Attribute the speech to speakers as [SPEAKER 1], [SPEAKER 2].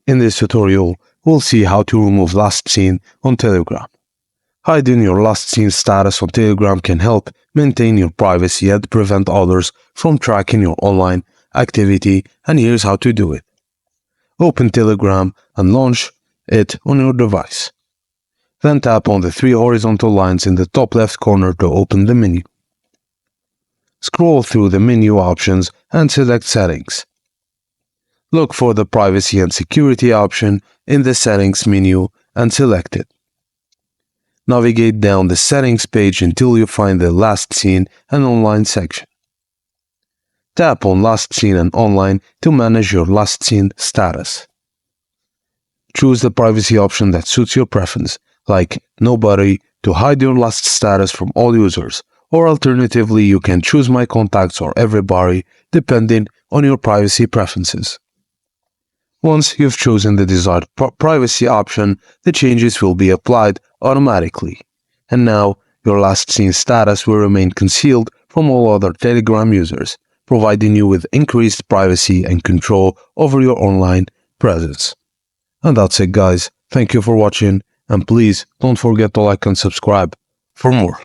[SPEAKER 1] In this tutorial, we'll see how to remove last seen on Telegram. Hiding your last seen status on Telegram can help maintain your privacy and prevent others from tracking your online activity, and here's how to do it. Open Telegram and launch it on your device. Then tap on the three horizontal lines in the top left corner to open the menu. Scroll through the menu options and select Settings. Look for the Privacy and Security option in the Settings menu and select it. Navigate down the Settings page until you find the Last Seen and Online section. Tap on Last Seen and Online to manage your last seen status. Choose the privacy option that suits your preference, like Nobody, to hide your last status from all users, or alternatively you can choose My Contacts or Everybody, depending on your privacy preferences. Once you've chosen the desired privacy option, the changes will be applied automatically. And now, your last seen status will remain concealed from all other Telegram users, providing you with increased privacy and control over your online presence. And that's it, guys. Thank you for watching, and please don't forget to like and subscribe for more.